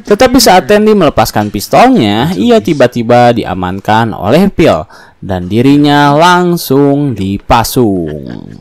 Tetapi saat Tandy melepaskan pistolnya, ia tiba-tiba diamankan oleh Phil dan dirinya langsung dipasung.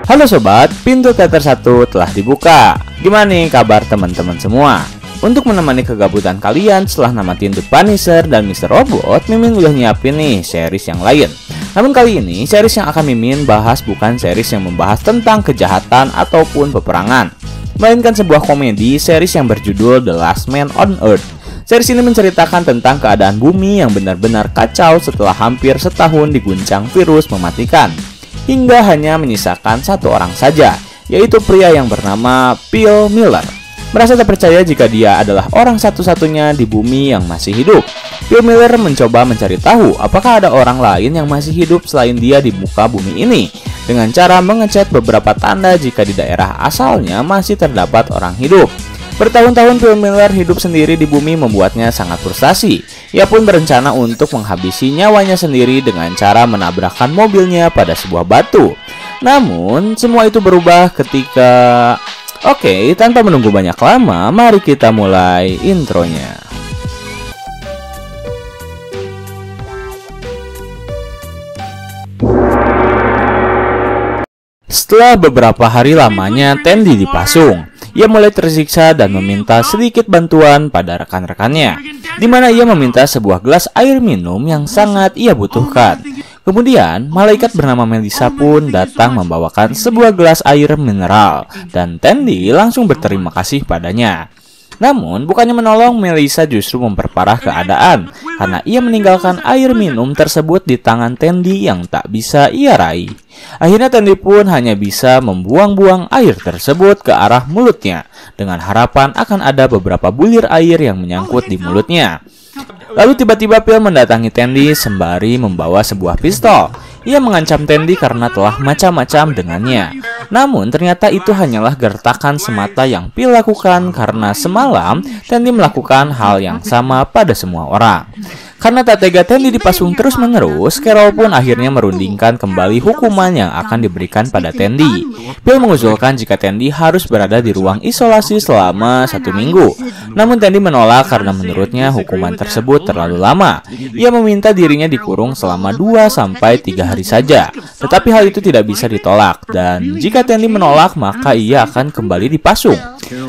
Halo sobat, pintu teater 1 telah dibuka. Gimana nih kabar teman-teman semua? Untuk menemani kegabutan kalian setelah namatin The Punisher dan Mr. Robot, Mimin udah nyiapin nih series yang lain. Namun kali ini, series yang akan Mimin bahas bukan series yang membahas tentang kejahatan ataupun peperangan, melainkan sebuah komedi series yang berjudul The Last Man on Earth. Series ini menceritakan tentang keadaan bumi yang benar-benar kacau setelah hampir setahun diguncang virus mematikan, hingga hanya menyisakan satu orang saja, yaitu pria yang bernama Phil Miller. Merasa tak percaya jika dia adalah orang satu-satunya di bumi yang masih hidup, Phil Miller mencoba mencari tahu apakah ada orang lain yang masih hidup selain dia di muka bumi ini, dengan cara mengecek beberapa tanda jika di daerah asalnya masih terdapat orang hidup. Bertahun-tahun Phil Miller hidup sendiri di bumi membuatnya sangat frustasi. Ia pun berencana untuk menghabisi nyawanya sendiri dengan cara menabrakkan mobilnya pada sebuah batu. Namun, semua itu berubah ketika... Oke, tanpa menunggu banyak lama, mari kita mulai intronya. Setelah beberapa hari lamanya Tandy dipasung, ia mulai tersiksa dan meminta sedikit bantuan pada rekan-rekannya, di mana ia meminta sebuah gelas air minum yang sangat ia butuhkan. Kemudian, malaikat bernama Melissa pun datang membawakan sebuah gelas air mineral, dan Tandy langsung berterima kasih padanya. Namun, bukannya menolong, Melissa justru memperparah keadaan, karena ia meninggalkan air minum tersebut di tangan Tandy yang tak bisa ia raih. Akhirnya Tandy pun hanya bisa membuang-buang air tersebut ke arah mulutnya, dengan harapan akan ada beberapa bulir air yang menyangkut di mulutnya. Lalu tiba-tiba Phil mendatangi Tandy sembari membawa sebuah pistol. Ia mengancam Tandy karena telah macam-macam dengannya. Namun ternyata itu hanyalah gertakan semata yang Phil lakukan karena semalam Tandy melakukan hal yang sama pada semua orang. Karena tak tega Tandy dipasung terus-menerus, Carol pun akhirnya merundingkan kembali hukuman yang akan diberikan pada Tandy. Phil mengusulkan jika Tandy harus berada di ruang isolasi selama 1 minggu. Namun Tandy menolak karena menurutnya hukuman tersebut terlalu lama. Ia meminta dirinya dikurung selama 2-3 hari saja. Tetapi hal itu tidak bisa ditolak, dan jika Tandy menolak maka ia akan kembali dipasung.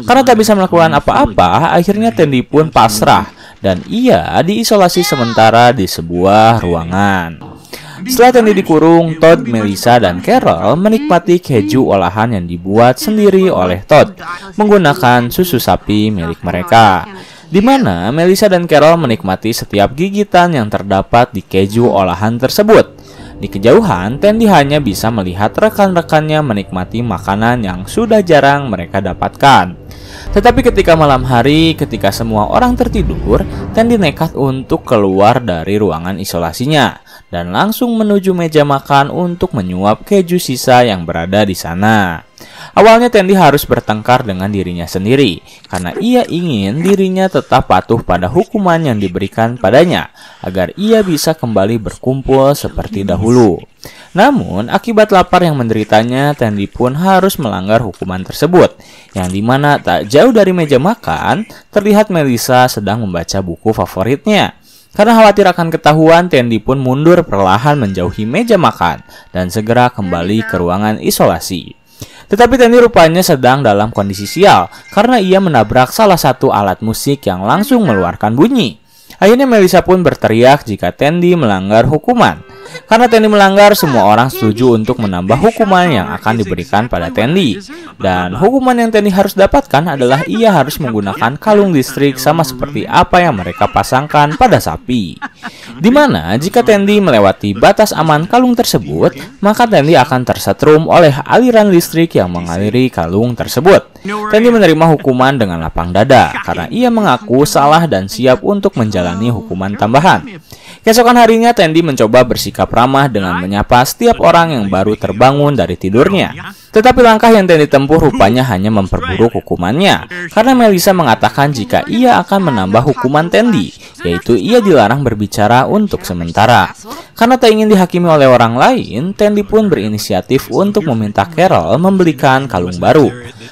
Karena tak bisa melakukan apa-apa, akhirnya Tandy pun pasrah dan ia diisolasi sementara di sebuah ruangan. Setelah Tandy dikurung, Todd, Melissa, dan Carol menikmati keju olahan yang dibuat sendiri oleh Todd menggunakan susu sapi milik mereka, di mana Melissa dan Carol menikmati setiap gigitan yang terdapat di keju olahan tersebut. Di kejauhan, Tandy hanya bisa melihat rekan-rekannya menikmati makanan yang sudah jarang mereka dapatkan. Tetapi ketika malam hari, ketika semua orang tertidur, Tandy nekat untuk keluar dari ruangan isolasinya dan langsung menuju meja makan untuk menyuap keju sisa yang berada di sana. Awalnya Tandy harus bertengkar dengan dirinya sendiri, karena ia ingin dirinya tetap patuh pada hukuman yang diberikan padanya, agar ia bisa kembali berkumpul seperti dahulu. Namun, akibat lapar yang menderitanya, Tandy pun harus melanggar hukuman tersebut, yang dimana tak jauh dari meja makan, terlihat Melissa sedang membaca buku favoritnya. Karena khawatir akan ketahuan, Tandy pun mundur perlahan menjauhi meja makan, dan segera kembali ke ruangan isolasi. Tetapi Tandy rupanya sedang dalam kondisi sial, karena ia menabrak salah satu alat musik yang langsung mengeluarkan bunyi. Akhirnya Melissa pun berteriak jika Tandy melanggar hukuman. Karena Tandy melanggar, semua orang setuju untuk menambah hukuman yang akan diberikan pada Tandy. Dan hukuman yang Tandy harus dapatkan adalah ia harus menggunakan kalung listrik sama seperti apa yang mereka pasangkan pada sapi. Dimana jika Tandy melewati batas aman kalung tersebut, maka Tandy akan tersetrum oleh aliran listrik yang mengaliri kalung tersebut. Tandy menerima hukuman dengan lapang dada karena ia mengaku salah dan siap untuk menjalani hukuman tambahan. Keesokan harinya, Tandy mencoba bersikap ramah dengan menyapa setiap orang yang baru terbangun dari tidurnya. Tetapi langkah yang Tandy tempuh rupanya hanya memperburuk hukumannya, karena Melissa mengatakan jika ia akan menambah hukuman Tandy, yaitu ia dilarang berbicara untuk sementara. Karena tak ingin dihakimi oleh orang lain, Tandy pun berinisiatif untuk meminta Carol membelikan kalung baru,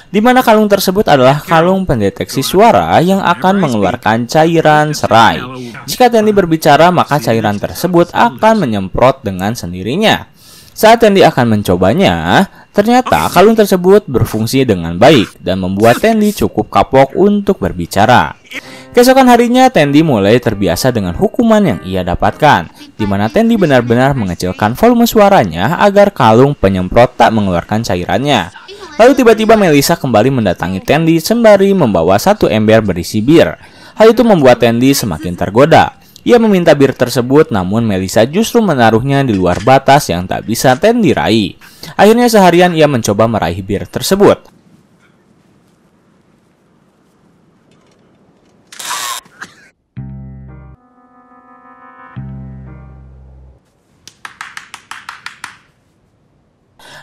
di mana kalung tersebut adalah kalung pendeteksi suara yang akan mengeluarkan cairan serai. Jika Tandy berbicara, maka cairan tersebut akan menyemprot dengan sendirinya. Saat Tandy akan mencobanya, ternyata kalung tersebut berfungsi dengan baik dan membuat Tandy cukup kapok untuk berbicara. Keesokan harinya, Tandy mulai terbiasa dengan hukuman yang ia dapatkan, di mana Tandy benar-benar mengecilkan volume suaranya agar kalung penyemprot tak mengeluarkan cairannya. Lalu tiba-tiba Melissa kembali mendatangi Tandy sembari membawa satu ember berisi bir. Hal itu membuat Tandy semakin tergoda. Ia meminta bir tersebut, namun Melissa justru menaruhnya di luar batas yang tak bisa Tandy raih. Akhirnya seharian ia mencoba meraih bir tersebut.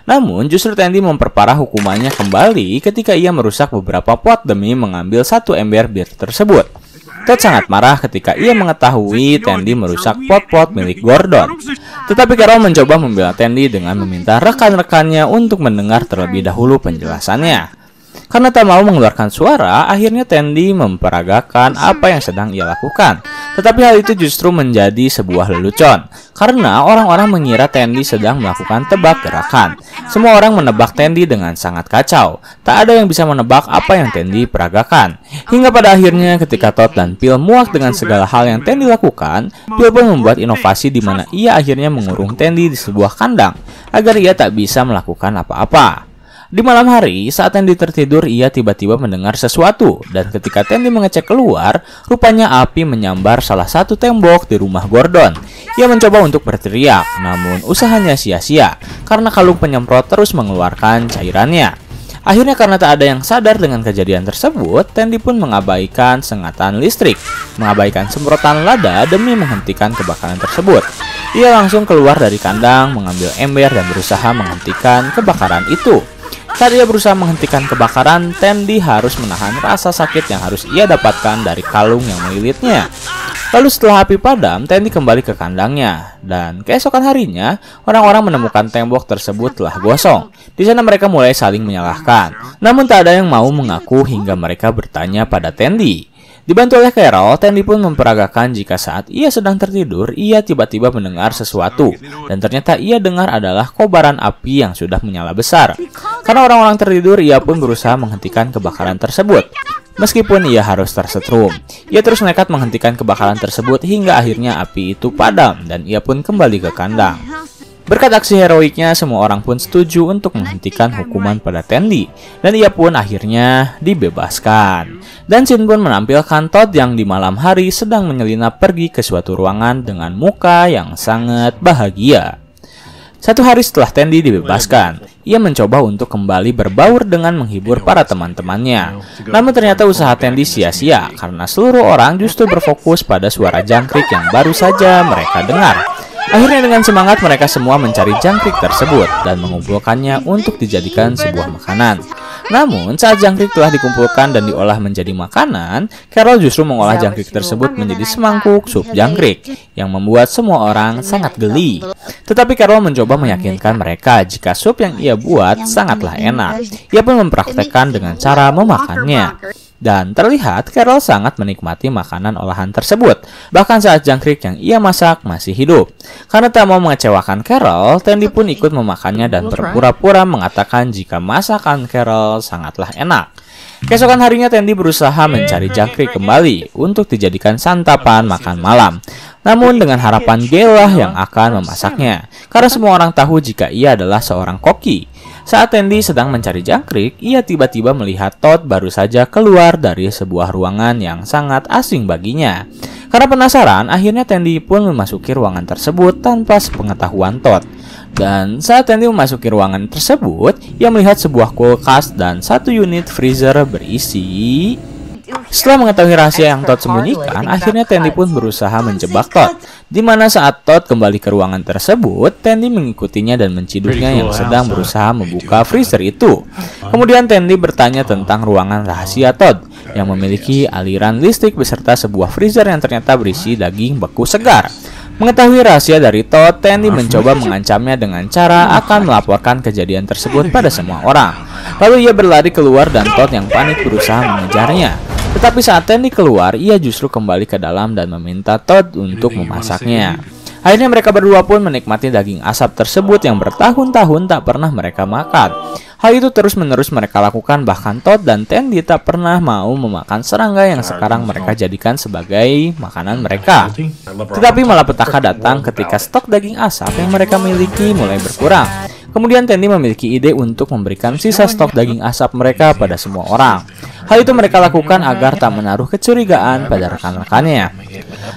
Namun, justru Tandy memperparah hukumannya kembali ketika ia merusak beberapa pot demi mengambil satu ember bir tersebut. Todd sangat marah ketika ia mengetahui Tandy merusak pot-pot milik Gordon. Tetapi Carol mencoba membela Tandy dengan meminta rekan-rekannya untuk mendengar terlebih dahulu penjelasannya. Karena tak mau mengeluarkan suara, akhirnya Tandy memperagakan apa yang sedang ia lakukan. Tetapi hal itu justru menjadi sebuah lelucon, karena orang-orang mengira Tandy sedang melakukan tebak gerakan. Semua orang menebak Tandy dengan sangat kacau. Tak ada yang bisa menebak apa yang Tandy peragakan. Hingga pada akhirnya ketika Todd dan Phil muak dengan segala hal yang Tandy lakukan, Phil pun membuat inovasi di mana ia akhirnya mengurung Tandy di sebuah kandang agar ia tak bisa melakukan apa-apa. Di malam hari, saat Tandy tertidur, ia tiba-tiba mendengar sesuatu, dan ketika Tandy mengecek keluar, rupanya api menyambar salah satu tembok di rumah Gordon. Ia mencoba untuk berteriak, namun usahanya sia-sia, karena kalung penyemprot terus mengeluarkan cairannya. Akhirnya karena tak ada yang sadar dengan kejadian tersebut, Tandy pun mengabaikan sengatan listrik, mengabaikan semprotan lada demi menghentikan kebakaran tersebut. Ia langsung keluar dari kandang, mengambil ember dan berusaha menghentikan kebakaran itu. Saat ia berusaha menghentikan kebakaran, Tandy harus menahan rasa sakit yang harus ia dapatkan dari kalung yang melilitnya. Lalu setelah api padam, Tandy kembali ke kandangnya. Dan keesokan harinya, orang-orang menemukan tembok tersebut telah gosong. Di sana mereka mulai saling menyalahkan. Namun tak ada yang mau mengaku hingga mereka bertanya pada Tandy. Dibantu oleh Carol, Tandy pun memperagakan jika saat ia sedang tertidur, ia tiba-tiba mendengar sesuatu. Dan ternyata ia dengar adalah kobaran api yang sudah menyala besar. Karena orang-orang tertidur, ia pun berusaha menghentikan kebakaran tersebut. Meskipun ia harus tersetrum, ia terus nekat menghentikan kebakaran tersebut hingga akhirnya api itu padam dan ia pun kembali ke kandang. Berkat aksi heroiknya, semua orang pun setuju untuk menghentikan hukuman pada Tandy, dan ia pun akhirnya dibebaskan. Dan scene pun menampilkan Todd yang di malam hari sedang menyelinap pergi ke suatu ruangan dengan muka yang sangat bahagia. Satu hari setelah Tandy dibebaskan, ia mencoba untuk kembali berbaur dengan menghibur para teman-temannya. Namun ternyata usaha Tandy sia-sia karena seluruh orang justru berfokus pada suara jangkrik yang baru saja mereka dengar. Akhirnya dengan semangat mereka semua mencari jangkrik tersebut dan mengumpulkannya untuk dijadikan sebuah makanan. Namun saat jangkrik telah dikumpulkan dan diolah menjadi makanan, Carol justru mengolah jangkrik tersebut menjadi semangkuk sup jangkrik yang membuat semua orang sangat geli. Tetapi Carol mencoba meyakinkan mereka jika sup yang ia buat sangatlah enak. Ia pun mempraktekkan dengan cara memakannya. Dan terlihat Carol sangat menikmati makanan olahan tersebut, bahkan saat jangkrik yang ia masak masih hidup. Karena tak mau mengecewakan Carol, Tandy pun ikut memakannya dan berpura-pura mengatakan jika masakan Carol sangatlah enak. Keesokan harinya Tandy berusaha mencari jangkrik kembali untuk dijadikan santapan makan malam. Namun dengan harapan Gail yang akan memasaknya, karena semua orang tahu jika ia adalah seorang koki. Saat Tandy sedang mencari jangkrik, ia tiba-tiba melihat Todd baru saja keluar dari sebuah ruangan yang sangat asing baginya. Karena penasaran, akhirnya Tandy pun memasuki ruangan tersebut tanpa sepengetahuan Todd. Dan saat Tandy memasuki ruangan tersebut, ia melihat sebuah kulkas dan satu unit freezer berisi Setelah mengetahui rahasia yang Todd sembunyikan, akhirnya Tandy pun berusaha menjebak Todd. Di mana saat Todd kembali ke ruangan tersebut, Tandy mengikutinya dan menciduknya yang sedang berusaha membuka freezer itu. Kemudian Tandy bertanya tentang ruangan rahasia Todd yang memiliki aliran listrik beserta sebuah freezer yang ternyata berisi daging beku segar. Mengetahui rahasia dari Todd, Tandy mencoba mengancamnya dengan cara akan melaporkan kejadian tersebut pada semua orang. Lalu ia berlari keluar dan Todd yang panik berusaha mengejarnya. Tetapi saat Tandy keluar, ia justru kembali ke dalam dan meminta Todd untuk memasaknya. Akhirnya mereka berdua pun menikmati daging asap tersebut yang bertahun-tahun tak pernah mereka makan. Hal itu terus-menerus mereka lakukan, bahkan Todd dan Tandy tak pernah mau memakan serangga yang sekarang mereka jadikan sebagai makanan mereka. Tetapi malapetaka datang ketika stok daging asap yang mereka miliki mulai berkurang. Kemudian Tandy memiliki ide untuk memberikan sisa stok daging asap mereka pada semua orang. Hal itu mereka lakukan agar tak menaruh kecurigaan pada rekan-rekannya.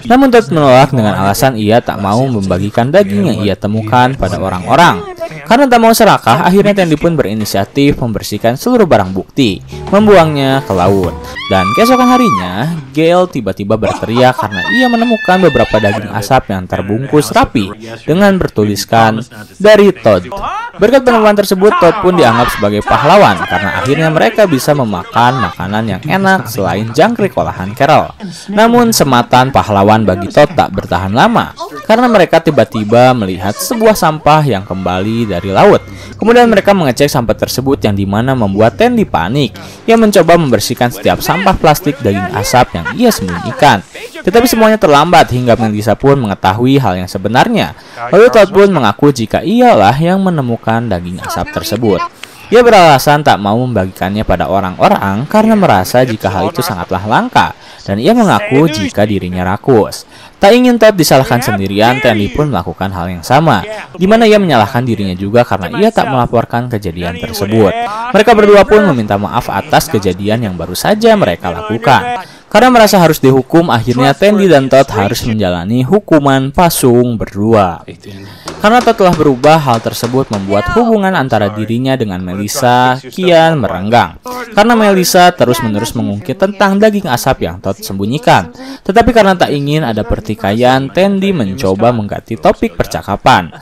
Namun Todd menolak dengan alasan ia tak mau membagikan daging yang ia temukan pada orang-orang. Karena tak mau serakah, akhirnya Tandy pun berinisiatif membersihkan seluruh barang bukti, membuangnya ke laut. Dan keesokan harinya, Gail tiba-tiba berteriak karena ia menemukan beberapa daging asap yang terbungkus rapi dengan bertuliskan dari Todd. Berkat penemuan tersebut, Todd pun dianggap sebagai pahlawan karena akhirnya mereka bisa memakan makanan yang enak selain jangkrik olahan Carol. Namun sematan pahlawan bagi Todd tak bertahan lama karena mereka tiba-tiba melihat sebuah sampah yang kembali dari laut. Kemudian mereka mengecek sampah tersebut yang dimana membuat Tandy panik. Ia mencoba membersihkan setiap sampah plastik daging asap yang ia sembunyikan. Tetapi semuanya terlambat hingga Melissa pun mengetahui hal yang sebenarnya. Lalu Todd pun mengaku jika ialah yang menemukan daging asap tersebut. Ia beralasan tak mau membagikannya pada orang-orang karena merasa jika hal itu sangatlah langka, dan ia mengaku jika dirinya rakus. Tak ingin Todd disalahkan sendirian, Tandy pun melakukan hal yang sama, di mana ia menyalahkan dirinya juga karena ia tak melaporkan kejadian tersebut. Mereka berdua pun meminta maaf atas kejadian yang baru saja mereka lakukan. Karena merasa harus dihukum, akhirnya Tandy dan Todd harus menjalani hukuman pasung berdua. Karena Todd telah berubah, hal tersebut membuat hubungan antara dirinya dengan Melissa kian merenggang. Karena Melissa terus-menerus mengungkit tentang daging asap yang Todd sembunyikan. Tetapi karena tak ingin ada pertikaian, Tandy mencoba mengganti topik percakapan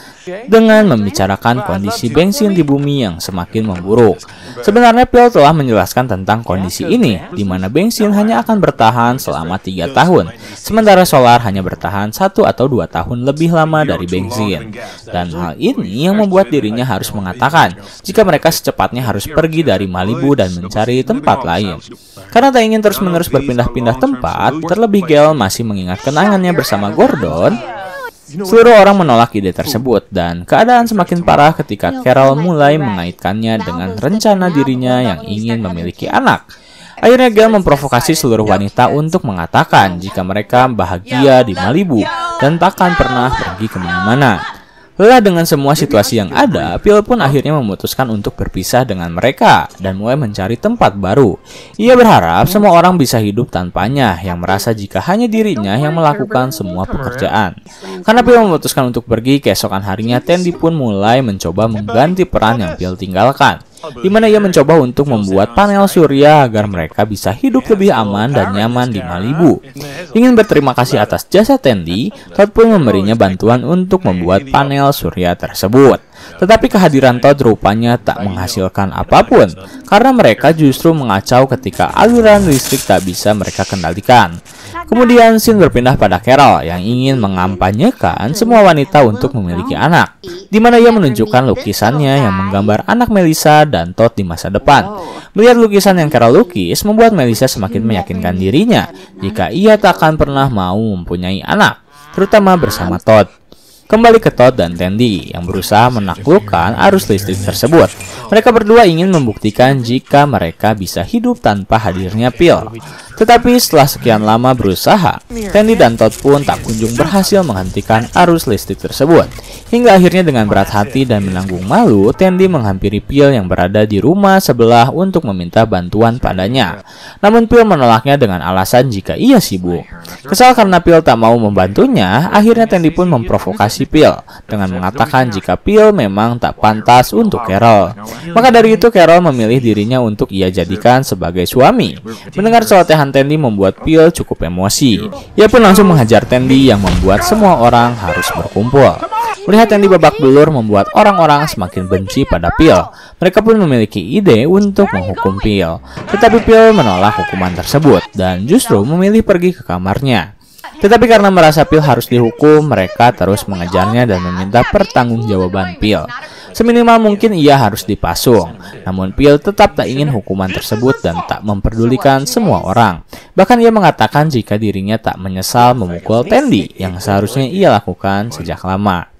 dengan membicarakan kondisi bensin di bumi yang semakin memburuk. Sebenarnya Phil telah menjelaskan tentang kondisi ini, di mana bensin hanya akan bertahan selama 3 tahun, sementara solar hanya bertahan 1 atau 2 tahun lebih lama dari bensin. Dan hal ini yang membuat dirinya harus mengatakan jika mereka secepatnya harus pergi dari Malibu dan mencari tempat lain. Karena tak ingin terus-menerus berpindah-pindah tempat, terlebih Gail masih mengingat kenangannya bersama Gordon. Seluruh orang menolak ide tersebut dan keadaan semakin parah ketika Carol mulai mengaitkannya dengan rencana dirinya yang ingin memiliki anak. Akhirnya Gail memprovokasi seluruh wanita untuk mengatakan jika mereka bahagia di Malibu dan takkan pernah pergi kemana-mana. Lelah dengan semua situasi yang ada, Phil pun akhirnya memutuskan untuk berpisah dengan mereka dan mulai mencari tempat baru. Ia berharap semua orang bisa hidup tanpanya, yang merasa jika hanya dirinya yang melakukan semua pekerjaan. Karena Phil memutuskan untuk pergi, keesokan harinya Tandy pun mulai mencoba mengganti peran yang Phil tinggalkan, di mana ia mencoba untuk membuat panel surya agar mereka bisa hidup lebih aman dan nyaman di Malibu. Ingin berterima kasih atas jasa Tandy, Todd pun memberinya bantuan untuk membuat panel surya tersebut. Tetapi kehadiran Todd rupanya tak menghasilkan apapun, karena mereka justru mengacau ketika aliran listrik tak bisa mereka kendalikan. Kemudian scene berpindah pada Carol yang ingin mengampanyekan semua wanita untuk memiliki anak, di mana ia menunjukkan lukisannya yang menggambar anak Melissa dan Todd di masa depan. Melihat lukisan yang Carol lukis membuat Melissa semakin meyakinkan dirinya jika ia tak akan pernah mau mempunyai anak, terutama bersama Todd. Kembali ke Todd dan Tandy yang berusaha menaklukkan arus listrik tersebut. Mereka berdua ingin membuktikan jika mereka bisa hidup tanpa hadirnya Phil. Tetapi setelah sekian lama berusaha, Tandy dan Todd pun tak kunjung berhasil menghentikan arus listrik tersebut. Hingga akhirnya dengan berat hati dan menanggung malu, Tandy menghampiri Phil yang berada di rumah sebelah untuk meminta bantuan padanya. Namun Phil menolaknya dengan alasan jika ia sibuk. Kesal karena Phil tak mau membantunya, akhirnya Tandy pun memprovokasi Phil dengan mengatakan jika Phil memang tak pantas untuk Carol. Maka dari itu Carol memilih dirinya untuk ia jadikan sebagai suami. Mendengar celotehan kekalahan Tandy membuat Phil cukup emosi. Ia pun langsung menghajar Tandy yang membuat semua orang harus berkumpul. Melihat Tandy babak belur membuat orang-orang semakin benci pada Phil. Mereka pun memiliki ide untuk menghukum Phil. Tetapi Phil menolak hukuman tersebut dan justru memilih pergi ke kamarnya. Tetapi karena merasa Phil harus dihukum, mereka terus mengejarnya dan meminta pertanggungjawaban Phil. Seminimal mungkin ia harus dipasung. Namun Phil tetap tak ingin hukuman tersebut dan tak memperdulikan semua orang. Bahkan ia mengatakan jika dirinya tak menyesal memukul Tandy yang seharusnya ia lakukan sejak lama.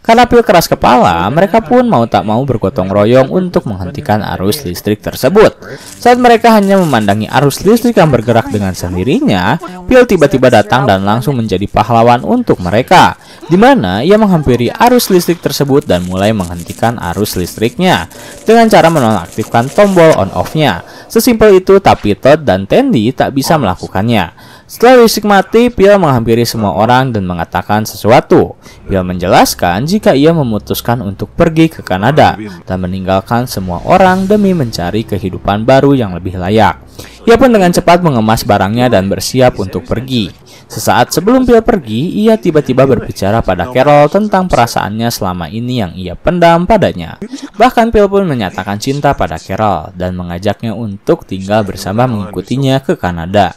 Karena Phil keras kepala, mereka pun mau tak mau bergotong royong untuk menghentikan arus listrik tersebut. Saat mereka hanya memandangi arus listrik yang bergerak dengan sendirinya, Phil tiba-tiba datang dan langsung menjadi pahlawan untuk mereka, di mana ia menghampiri arus listrik tersebut dan mulai menghentikan arus listriknya dengan cara menonaktifkan tombol on-off-nya. Sesimpel itu, tapi Todd dan Tandy tak bisa melakukannya. Setelah listrik mati, Phil menghampiri semua orang dan mengatakan sesuatu. Phil menjelaskan jika ia memutuskan untuk pergi ke Kanada dan meninggalkan semua orang demi mencari kehidupan baru yang lebih layak. Ia pun dengan cepat mengemas barangnya dan bersiap untuk pergi. Sesaat sebelum Phil pergi, ia tiba-tiba berbicara pada Carol tentang perasaannya selama ini yang ia pendam padanya. Bahkan Phil pun menyatakan cinta pada Carol dan mengajaknya untuk tinggal bersama mengikutinya ke Kanada.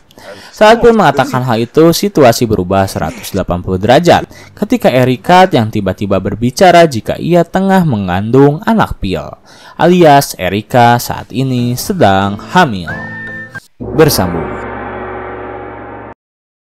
Saat Phil mengatakan hal itu, situasi berubah 180 derajat ketika Erica yang tiba-tiba berbicara jika ia tengah mengandung anak Phil, alias Erica saat ini sedang hamil. Bersambung.